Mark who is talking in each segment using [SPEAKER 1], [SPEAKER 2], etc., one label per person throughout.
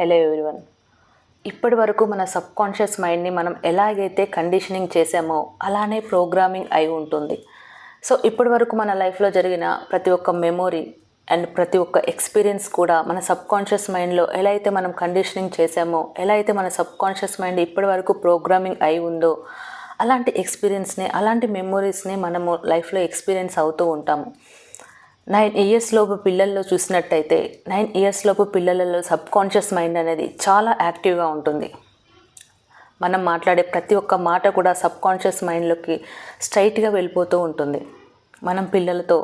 [SPEAKER 1] Hello everyone. ఇప్పటి వరకు మన సబ్కాన్షియస్ మైండ్ని మనం ఎలాగైతే కండిషనింగ్ చేసామో అలానే ప్రోగ్రామింగ్ అయి ఉంటుంది. సో ఇప్పటి వరకు మన లైఫ్లో జరిగిన ప్రతి ఒక్క మెమొరీ అండ్ ప్రతి ఒక్క ఎక్స్పీరియన్స్ కూడా మన సబ్కాన్షియస్ మైండ్లో ఎలా అయితే మనం కండిషనింగ్ చేసామో, ఎలా అయితే మన సబ్కాన్షియస్ మైండ్ ఇప్పటి వరకు ప్రోగ్రామింగ్ అయి ఉందో అలాంటి ఎక్స్పీరియన్స్ని, అలాంటి మెమొరీస్ని మనము లైఫ్లో ఎక్స్పీరియన్స్ అవుతూ ఉంటాము. 9 ఇయర్స్ లోపు పిల్లల్లో చూసినట్టయితే 9 ఇయర్స్ లోపు పిల్లలలో సబ్కాన్షియస్ మైండ్ అనేది చాలా యాక్టివ్గా ఉంటుంది. మనం మాట్లాడే ప్రతి ఒక్క మాట కూడా సబ్కాన్షియస్ మైండ్లోకి స్ట్రైట్గా వెళ్ళిపోతూ ఉంటుంది. మనం పిల్లలతో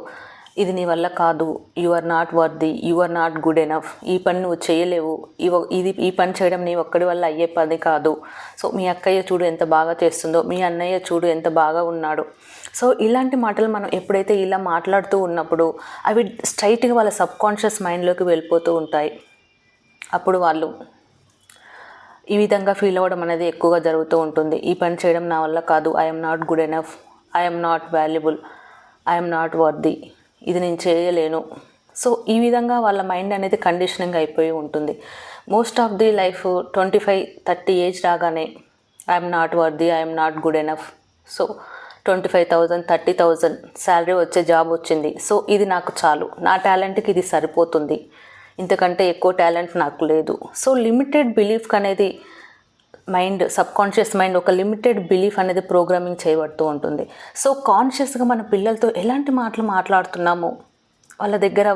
[SPEAKER 1] ఇది నీ వల్ల కాదు, you are not worthy, you are not good enough, ఈ పని నువ్వు చేయలేవు, ఈ పని చేయడం నీ ఒక్కడి వల్ల అయ్యే పని కాదు, సో మీ అక్కయ్య చూడు ఎంత బాగా చేస్తుందో, మీ అన్నయ్య చూడు ఎంత బాగా ఉన్నాడు. సో ఇలాంటి మాటలు మనం ఎప్పుడైతే ఇలా మాట్లాడుతూ ఉన్నప్పుడు అవి స్ట్రైట్గా వాళ్ళ సబ్కాన్షియస్ మైండ్లోకి వెళ్ళిపోతూ ఉంటాయి. అప్పుడు వాళ్ళు ఈ విధంగా ఫీల్ అవ్వడం అనేది ఎక్కువగా జరుగుతూ ఉంటుంది. ఈ పని చేయడం నా వల్ల కాదు, I'm not good enough, I'm not valuable, I'm not worthy, ఇది నేను చేయలేను. సో ఈ విధంగా వాళ్ళ మైండ్ అనేది కండిషనింగ్ అయిపోయి ఉంటుంది. Most of the life 25-30 age రాగానే I'm not worthy, I'm not good enough, so 25,000 30,000 salary వచ్చే జాబ్ వచ్చింది, సో ఇది నాకు చాలు, నా టాలెంట్కి ఇది సరిపోతుంది, ఇంతకంటే ఎక్కువ టాలెంట్ నాకు లేదు. సో లిమిటెడ్ బిలీఫ్ అనేది సబ్కాన్షియస్ మైండ్ ఒక లిమిటెడ్ బిలీఫ్ అనేది ప్రోగ్రామింగ్ చేయబడుతూ ఉంటుంది. సో కాన్షియస్గా మన పిల్లలతో ఎలాంటి మాటలు మాట్లాడుతున్నాము, వాళ్ళ దగ్గర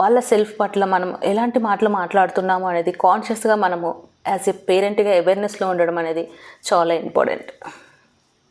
[SPEAKER 1] వాళ్ళ సెల్ఫ్ పట్ల మనం ఎలాంటి మాటలు మాట్లాడుతున్నాము అనేది కాన్షియస్గా మనము యాజ్ ఎ పేరెంట్గా అవేర్నెస్లో ఉండడం అనేది చాలా ఇంపార్టెంట్.